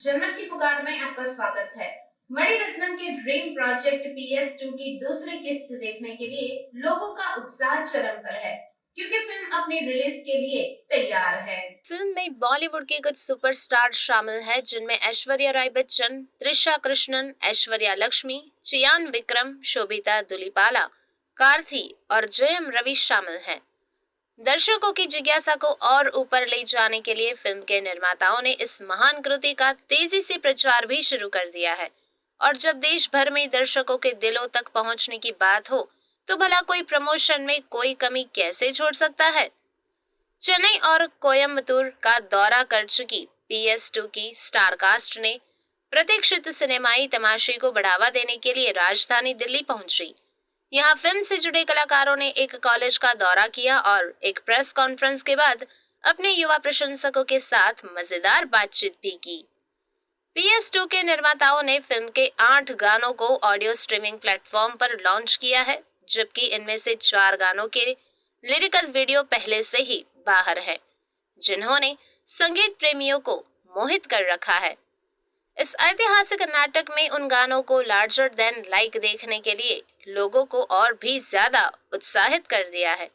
जन्नत की पुकार में आपका स्वागत है। मणिरत्नम के ड्रीम प्रोजेक्ट PS2 की दूसरी किस्त देखने के लिए लोगों का उत्साह चरम पर है, क्योंकि फिल्म अपनी रिलीज के लिए तैयार है। फिल्म में बॉलीवुड के कुछ सुपरस्टार शामिल हैं, जिनमें ऐश्वर्या राय बच्चन, त्रिशा कृष्णन, ऐश्वर्या लक्ष्मी, चियान विक्रम, शोभिता दुलीपाला, कार्थी और जयम रवि शामिल हैं। दर्शकों की जिज्ञासा को और ऊपर ले जाने के लिए फिल्म के निर्माताओं ने इस महान कृति का तेजी से प्रचार भी शुरू कर दिया है। और जब देश भर में दर्शकों के दिलों तक पहुंचने की बात हो, तो भला कोई प्रमोशन में कोई कमी कैसे छोड़ सकता है। चेन्नई और कोयम्बतूर का दौरा कर चुकी PS2 की स्टारकास्ट ने प्रतीक्षित सिनेमाई तमाशे को बढ़ावा देने के लिए राजधानी दिल्ली पहुंची। यहाँ फिल्म से जुड़े कलाकारों ने एक कॉलेज का दौरा किया और एक प्रेस कॉन्फ्रेंस के बाद अपने युवा प्रशंसकों के साथ मजेदार बातचीत भी की। PS2 के निर्माताओं ने फिल्म के 8 गानों को ऑडियो स्ट्रीमिंग प्लेटफॉर्म पर लॉन्च किया है, जबकि इनमें से 4 गानों के लिरिकल वीडियो पहले से ही बाहर है, जिन्होंने संगीत प्रेमियों को मोहित कर रखा है। इस ऐतिहासिक नाटक में उन गानों को लार्जर देन लाइक देखने के लिए लोगों को और भी ज्यादा उत्साहित कर दिया है।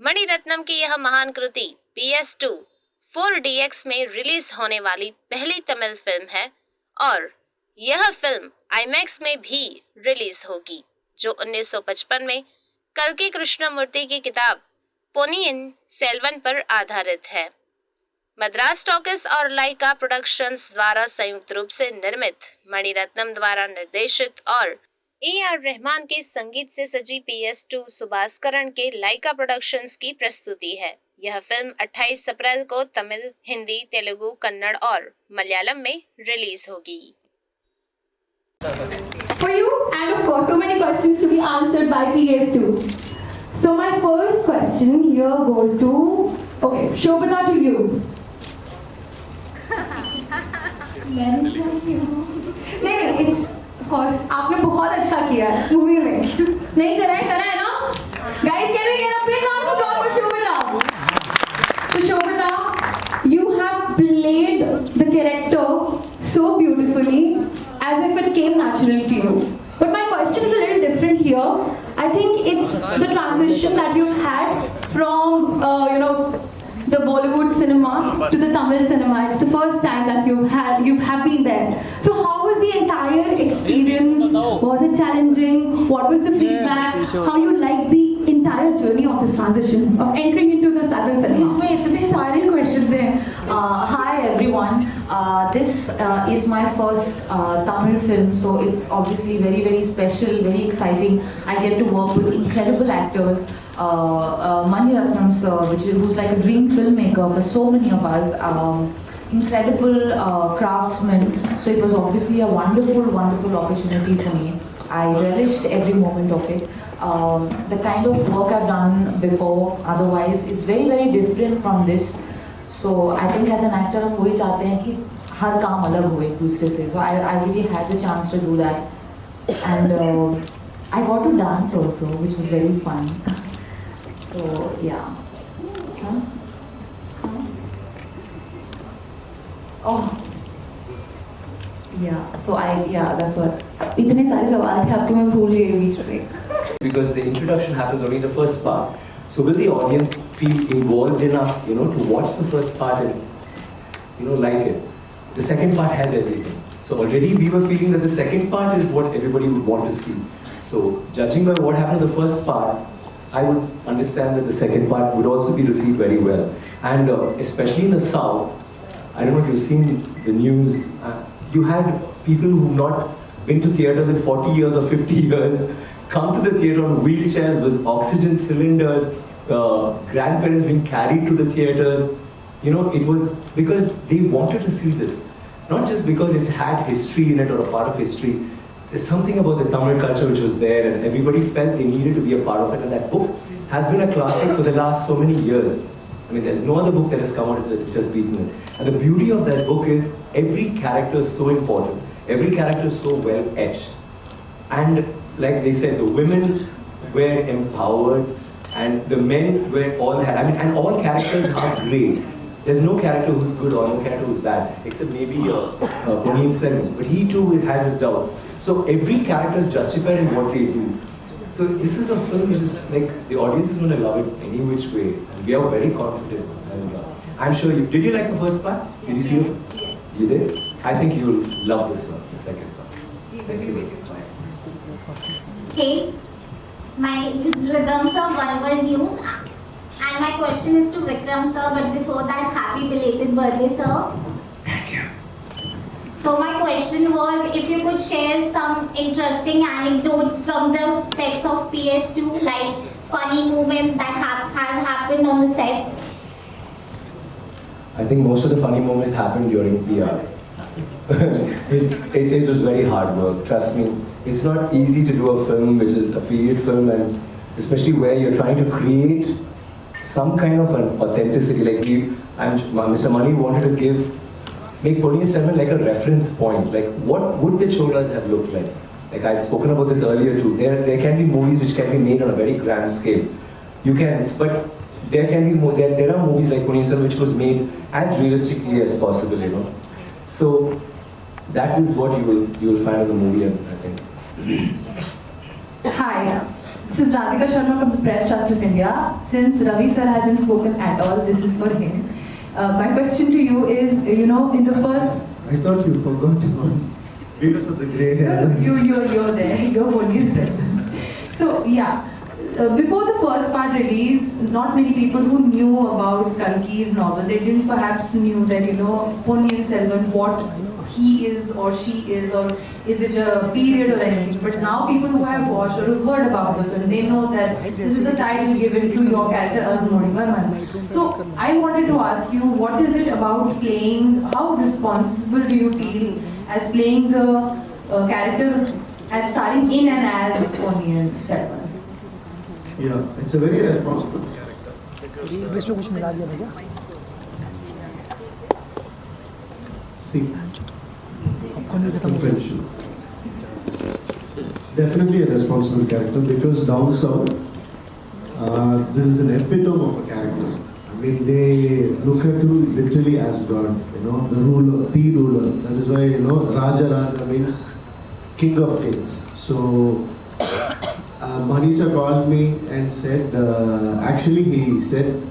मणिरत्नम की यह महान कृति PS2 4DX में रिलीज होने वाली पहली तमिल फिल्म है और यह फिल्म IMAX में भी रिलीज होगी, जो 1955 में कल्कि कृष्णमूर्ति की किताब पोनियन सेल्वन पर आधारित है। मद्रास टॉकीज और लाइका प्रोडक्शंस द्वारा संयुक्त रूप से निर्मित, मणिरत्नम द्वारा निर्देशित और AR रहमान के संगीत से सजी PS2 सुभास्करण के लाइका प्रोडक्शंस की प्रस्तुति है। यह फिल्म 28 अप्रैल को तमिल, हिंदी, तेलुगु, कन्नड़ और मलयालम में रिलीज होगी। For you, and of course, so many questions to be answered by PS2. So my first question here goes to, okay, Shobhita, to you. नहीं, it's of course आपने बहुत अच्छा किया है मूवी में। नहीं करा है ना? Guys, can we get a big round of applause for Shobhita? So Shobhita, you have played the character so beautifully, as if it came natural to you. But my question is a little different here. I think it's the transition that you had from, the Bollywood cinema to the Tamil cinema. It's the first time that you have been there. So how was the entire experience? Was it challenging? What was the feedback? How you liked the entire journey of this transition, of entering into the southern cinema? इसमें इतने सारे questions हैं. Hi everyone. This is my first Tamil film, so it's obviously very very special, very exciting. I get to work with incredible actors. Mani Ratnam sir, who's like a dream filmmaker for so many of us. Incredible craftsman. So it was obviously a wonderful opportunity for me. I relished every moment of it. The kind of work I've done before, otherwise, is very very different from this. So I think as an actor, हम वही चाहते हैं कि हर काम अलग हो एक दूसरे से. So I really had the chance to do that, and I got to dance also, which was very fun. So yeah. Huh? Oh. Yeah. So that's what. इतने सारे सवाल थे आपके मैं भूल गई बीच में. Because the introduction happens only in the first part. So will the audience feel involved enough, to watch the first part and, like it? The second part has everything. So already we were feeling that the second part is what everybody would want to see. So judging by what happened in the first part, I would understand that the second part would also be received very well. And especially in the South, I don't know if you've seen the news, you had people who've not been to theatres in 40 years or 50 years come to the theatre on wheelchairs with oxygen cylinders, grandparents being carried to the theatres. It was because they wanted to see this. Not just because it had history in it or a part of history. There's something about the Tamil culture which was there and everybody felt they needed to be a part of it. And that book has been a classic for the last so many years. I mean, there's no other book that has come out that just beaten it. And the beauty of that book is every character is so important. Every character is so well etched. And like they said, the women were empowered and the men were and all characters are great. There's no character who's good or no character who's bad, except maybe Ponniyin Selvan. But he too has his doubts. So every character is justified in what they do. So this is a film which is like, the audience is going to love it any which way. And we are very confident. And I'm sure you, did you like the first part? Did you see it? You did? I think you'll love this one, the second part. Hey, my name is Rhythm from One World News. And my question is to Vikram sir, but before that, happy belated birthday, sir. Thank you. So my question was, if you could share some interesting anecdotes from the sets of PS2, like funny moments that has happened on the sets. I think most of the funny moments happened during PR. It is just very hard work, trust me. It's not easy to do a film which is a period film, and especially where you're trying to create some kind of an authenticity. Like Mr. Mani wanted to make Ponniyin Selvan like a reference point. Like, what would the Cholas have looked like? Like I'd spoken about this earlier too. There can be movies which can be made on a very grand scale. But there can be more. There are movies like Ponniyin Selvan which was made as realistically as possible, you know. So that is what you will find in the movie, I think. Hi, this is Radhika Sharma from the Press Trust of India. Since Ravi sir hasn't spoken at all, this is for him. My question to you is, in the first... I thought you forgot one. Because of the grey hair. You're there, you're Ponniyin Selvan. So, yeah. Before the first part released, not many people who knew about Kalki's novel, they didn't perhaps knew that, Ponniyin Selvan, what he is or she is, or is it a period or anything. But now people who have watched or have heard about the film, they know that this is the title given to your character, Arunmozhi. So I wanted to ask you, what is it about playing, how responsible do you feel as playing the character, as starring in and as Ponniyin Selvan? Yeah, it's a very responsible character. See, it's definitely a responsible character because down south, this is an epitome of a character. I mean, they look at you literally as God, the ruler, the ruler. That is why, Raja means king of kings. So, Manisa called me and said, actually he said,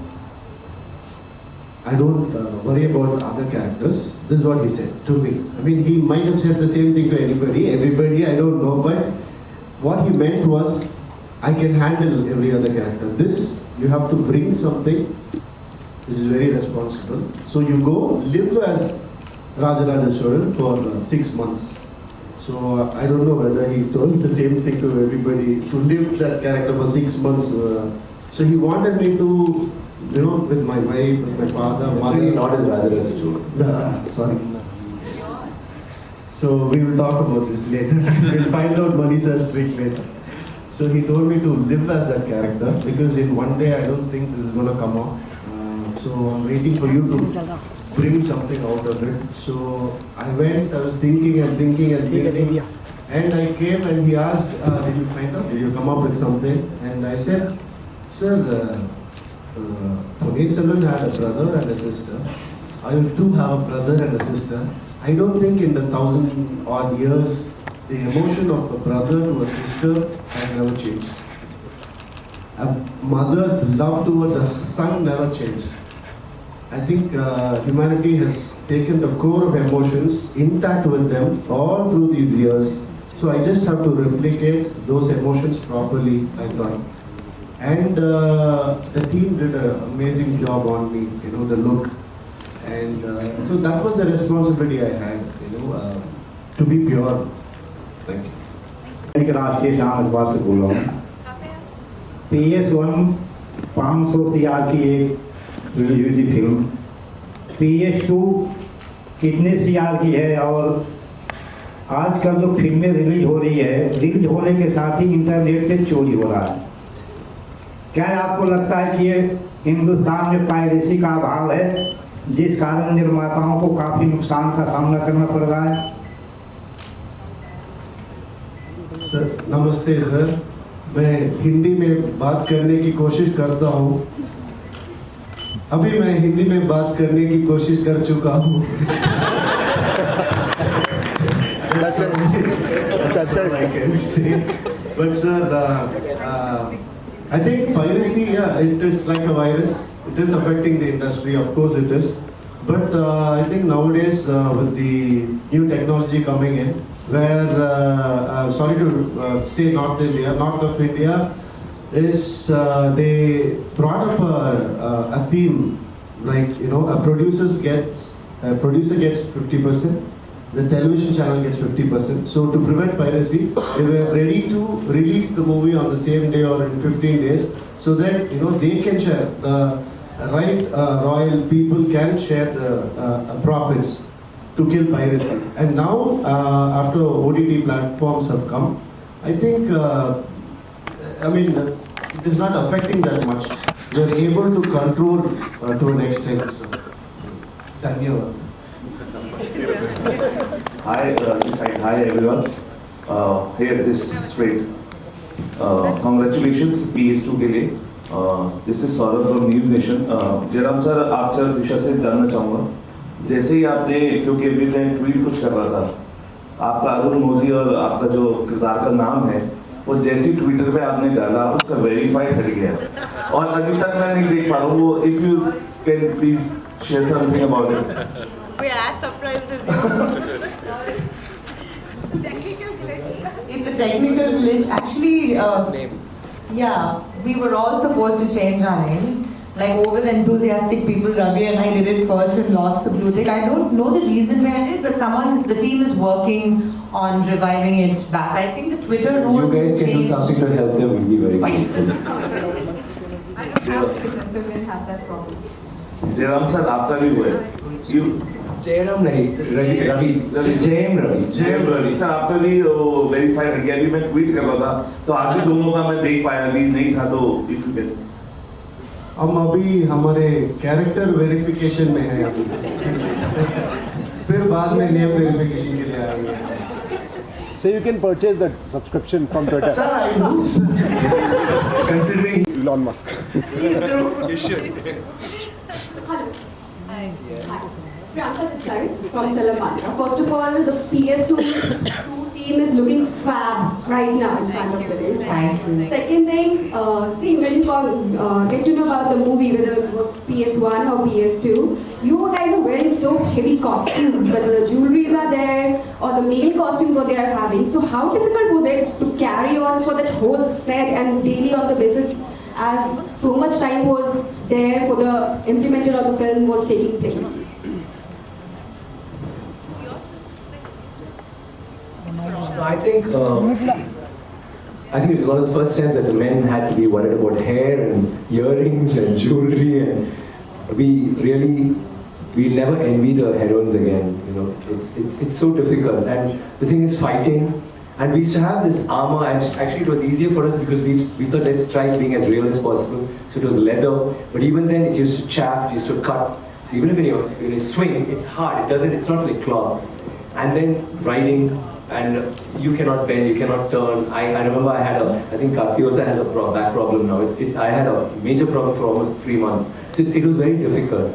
I don't worry about other characters. This is what he said to me. I mean, he might have said the same thing to everybody, I don't know, but what he meant was, I can handle every other character. This, you have to bring something which is very responsible. So you go live as Raja Choran for 6 months. So I don't know whether he told the same thing to everybody, to live that character for 6 months. So he wanted me to, with my wife, with my father, mother. Not as Raja Choran. Sorry. So we will talk about this later. We'll find out Manisa's trick later. So he told me to live as that character because in one day I don't think this is going to come out. So I'm waiting for you to bring something out of it. So I went, I was thinking and thinking. And I came and he asked, did you find out? Did you come up with something? And I said, sir, Ponniyin Selvan had a brother and a sister. I too have a brother and a sister. I don't think in the 1,000 odd years, the emotion of a brother to a sister has never changed. A mother's love towards a son never changed. I think humanity has taken the core of emotions intact with them all through these years. So I just have to replicate those emotions properly, I thought. And the team did an amazing job on me, the look. And so that was the responsibility I had, to be pure. Thank you. राष्ट्रीय शाम अखबार से बोल रहा हूँ। PS1 500 CR की एक release हुई थी फिल्म। PS2 कितने CR की है और आजकल जो फिल्में रिलीज हो रही है, रिलीज होने के साथ ही इंटरनेट से चोरी हो रहा है। क्या आपको लगता है कि ये हिंदुस्तान में पायरेसी का अभाव है, जिस कारण निर्माताओं को काफी नुकसान का सामना करना पड़ रहा है? सर नमस्ते सर, मैं हिंदी में बात करने की कोशिश करता हूँ। अभी मैं हिंदी में बात करने की कोशिश कर चुका हूँ. That's all I can say. But sir, I think piracy, yeah, it is like a virus. It is affecting the industry, of course it is. But I think nowadays with the new technology coming in, where, sorry to say North of India, is they brought up a theme like, a producer gets 50%, the television channel gets 50%. So to prevent piracy, they were ready to release the movie on the same day or in 15 days, so that they can share the royal people can share the profits to kill piracy. And now after OTT platforms have come, I think it is not affecting that much. We are able to control to an extent. So, Dhanyavad. Hi, this side. Hi everyone. Here, this straight. Congratulations PS2 के लिए. This is Saurabh from News Nation. Jairam sir, आपसे और दिशा से जानना चाहूँगा. जैसे ही आपने, क्योंकि अभी मैं ट्वीट कुछ कर रहा था, आपका अरुण मोजी और आपका जो किरदार का नाम है, वो जैसी ट्विटर पे आपने डाला, उसका वेरीफाइड हट गया. और अभी तक मैं नहीं देख पा रहा हूँ वो. If you can please share something about it. We are as surprised as you. Technical glitch. It's a technical glitch. Actually, yeah, we were all supposed to change our names. Like over enthusiastic people, Ravi and I did it first and lost the blue tick. I don't know the reason behind it, but the team is working on reviving it back. I think the Twitter rules. You guys can do something to help them, will be very grateful. I don't have to, so we'll have that problem. Jairam sir, आपका भी हुआ है. जयराम नहीं, Ravi. Jayam Ravi sir, आपका भी verified हट गया. अभी मैं ट्वीट कर रहा था, तो आगे दोनों का मैं देख पाया, अभी नहीं था. तो इफ यू कैन. हम अभी हमारे कैरेक्टर वेरिफिकेशन में हैं अभी. फिर बाद में नेम वेरिफिकेशन के लिए आएंगे. So you can purchase that subscription from Twitter. Sir, I know, sir. Considering Elon Musk. Please do. you should. Hello. Hi. Priyanka this side from Salamandra. First of all, the PS2 team is looking fab right now in front of the Thank you. Second thing, see, when you get to know about the movie, whether it was PS1 or PS2, you guys are wearing so heavy costumes, but the jewelries are there, or the male costume what they are having. So how difficult was it to carry on for that whole set and daily on the basis, as so much time was there for the implementation of the film was taking place? I think it was one of the first times that the men had to be worried about hair and earrings and jewelry, and we never envy the heroines again. It's so difficult, and the thing is fighting. And we used to have this armor, and actually it was easier for us because we thought, let's try being as real as possible. So it was leather, but even then it used to chafe, it used to cut. So even when you swing, it's hard. It's not like cloth. And then riding, and you cannot bend, you cannot turn. I remember I think Karthi also has a back problem now. I had a major problem for almost 3 months. So it was very difficult.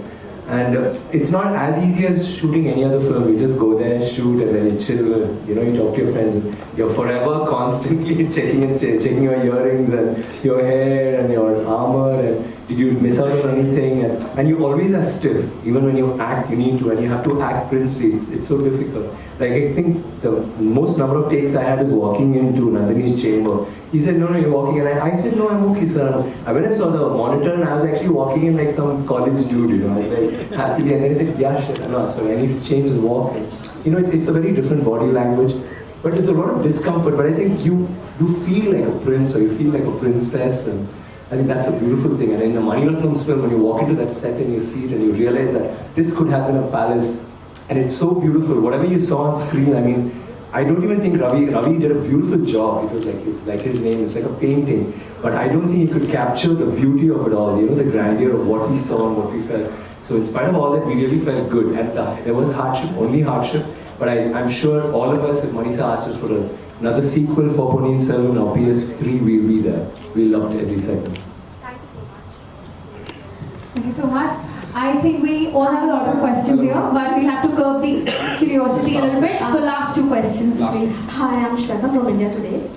And it's not as easy as shooting any other film. You just go there, shoot, and then you chill. You talk to your friends. You're forever constantly checking your earrings and your hair and your armor. And did you miss out on anything? And you always are stiff. Even when you act, you need to, and you have to act princely. It's so difficult. Like, I think the most number of takes I had is walking into Nandini's chamber. He said, no, you're walking. And I said, no, I'm okay, sir. I went and saw the monitor, and I was actually walking in like some college dude, I was like, happily. And then he said, yeah, shit, no, so I need to change the walk. And, it's a very different body language. But there's a lot of discomfort. But I think you feel like a prince, or you feel like a princess. And I think that's a beautiful thing. And in the Mani Ratnam's film, when you walk into that set and you see it and you realize that this could have been a palace. And it's so beautiful. Whatever you saw on screen, I don't even think Ravi did a beautiful job. It was like his name, it's like a painting. But I don't think he could capture the beauty of it all, the grandeur of what we saw and what we felt. So in spite of all that, we really felt good. And there was hardship, only hardship. But I'm sure all of us, if Manisa asked us for another sequel for Ponniyin Selvan or PS3, we'll be there. We loved every second. Thank you so much. you so much. I think we all have a lot of questions here, but we have to curb the curiosity a little bit. So last two questions, please. Hi, I'm Shweta from India Today.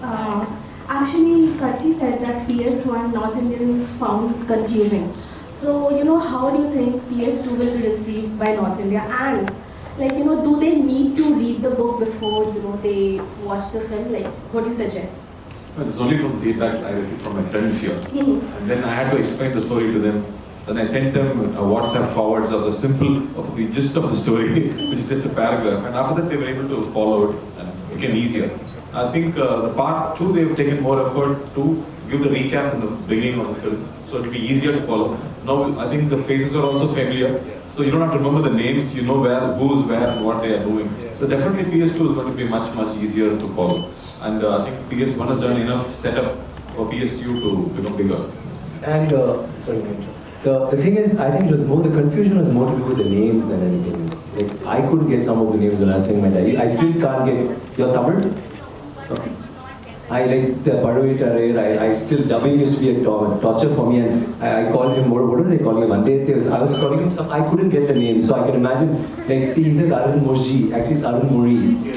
Actually, Karthi said that PS1 North Indians found confusing. So, how do you think PS2 will be received by North India? And, do they need to read the book before, they watch the film? What do you suggest? Well, it's only from feedback I received from my friends here. And then I had to explain the story to them. Then I sent them WhatsApp forwards of the gist of the story, which is just a paragraph. And after that, they were able to follow it and it became easier. I think the part 2, they've taken more effort to give the recap in the beginning of the film. So it'll be easier to follow. Now, I think the faces are also familiar. So you don't have to remember the names, you know who's where and what they are doing. So definitely PS2 is going to be much easier to follow. And I think PS1 has done enough setup for PS2 to become bigger. And, the thing is, I think it was more, the confusion was more to do with the names than anything else. Like, I couldn't get some of the names when I was saying my diary. I still can't get, your Tamil? Okay. I like the Padavita, I still, dubbing used to be a torture for me, and I called him, what do they call him? I was calling him some, I couldn't get the name, so I can imagine, like, see, he says Arun Moji, actually it's Arun Muri.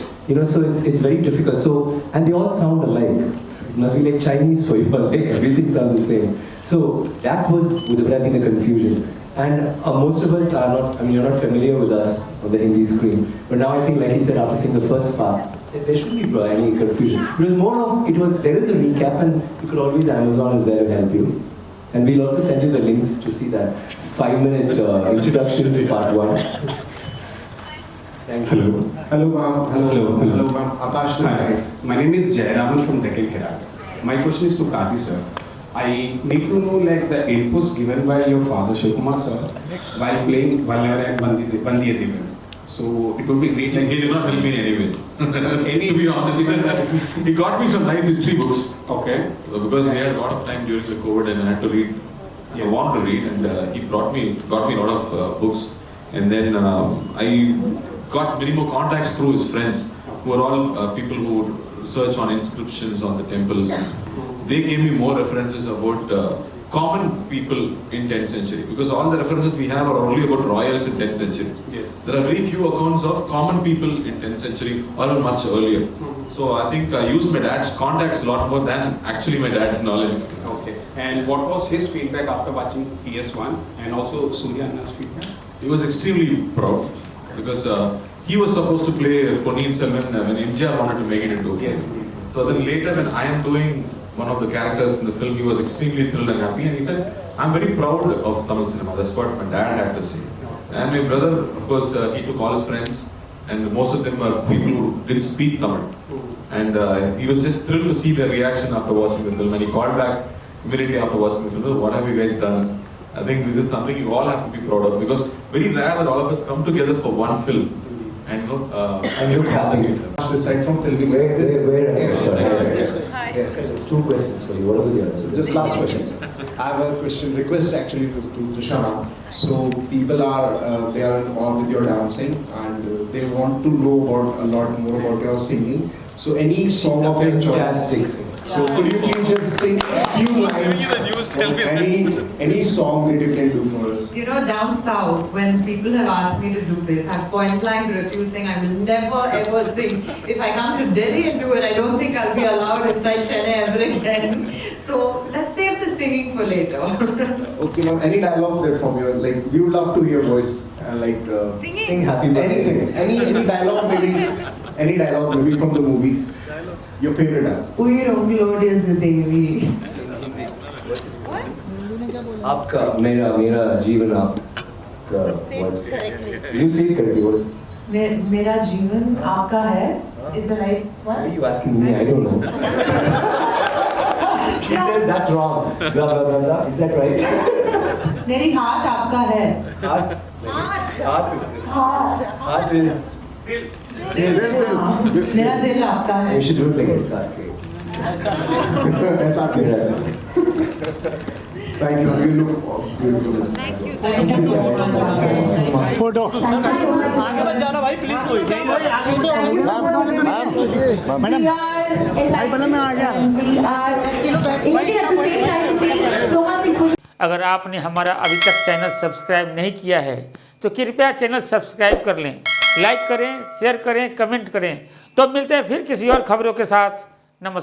So it's very difficult. So, and they all sound alike. It must be like Chinese for you, like everything sounds the same. So that would have been the confusion. And most of us are not, you're not familiar with us on the Hindi screen. But now I think, like he said, after seeing the first part, there shouldn't be any confusion. It was more of, there is a recap, and you could always, Amazon is there to help you. And we'll also send you the links to see that 5-minute introduction to part 1. Thank you. Hello ma'am. Hello ma'am. Akash this side. My name is Jayaraman from Deccan Herald. My question is to Karthi sir. I need to know the inputs given by your father Shivakumar sir while playing Valera and Bandiya Devan. So it would be great. He did not help me in any way. To be honest, he got me some nice history books. Okay. Because we had a lot of time during the COVID and I had to read. I wanted to read, and he got me a lot of books. And then I got many more contacts through his friends, who are all people who would research on inscriptions on the temples. They gave me more references about common people in 10th century, because all the references we have are only about royals in 10th century. Yes. There are very few accounts of common people in 10th century or much earlier. So I think I used my dad's contacts a lot more than actually my dad's knowledge. Okay. And what was his feedback after watching PS1, and also Surya Anna's feedback? He was extremely proud, because he was supposed to play Ponniyin Selvan when MGR wanted to make it into. Yes. So then later, when I am doing one of the characters in the film, he was extremely thrilled and happy, and he said, "I'm very proud of Tamil cinema." That's what my dad had to say. And my brother, of course, he took all his friends, and most of them are people who didn't speak Tamil. And he was just thrilled to see their reaction after watching the film. And he called back immediately after watching the film, "What have you guys done?" I think this is something you all have to be proud of, because very rare that all of us come together for one film. And look happy. This side from filming. Yes, there's 2 questions for you. What are the others? So just last question. I have a request actually to Trishana. So people are they are involved with your dancing, and they want to know about a lot more about your singing. So any song of your choice. So could you please just sing a few lines of any song that you can do for us? Down south, when people have asked me to do this, I've point blank refusing. I will never ever sing. If I come to Delhi and do it, I don't think I'll be allowed inside Chennai ever again. So let's save the singing for later. Okay, ma'am. Any dialogue there from you? Like, we would love to hear voice. Singing. Sing Happy Birthday. Anything. Any dialogue maybe. Any dialogue maybe from the movie. Your favorite dialogue. Glorious Devi. आपका मेरा जीवन आपका you say it correctly. What? मेरा जीवन आपका है is the right one. Why are you asking me? I don't know. She says that's wrong. Blah blah blah blah. Is that right? मेरी हाथ आपका है. Heart is this. Heart is. मेरा दिल आपका है. You should do it like this. Thank you. You look beautiful. Thank you. Thank you so much. Photo. आगे मत जाना भाई प्लीज कोई मैडम भाई बना मैं आ गया we are elated at the same time to see so much अगर आपने हमारा अभी तक चैनल सब्सक्राइब नहीं किया है तो कृपया चैनल सब्सक्राइब कर लें, लाइक करें, शेयर करें, कमेंट करें। तो मिलते हैं फिर किसी और खबरों के साथ। नमस्कार।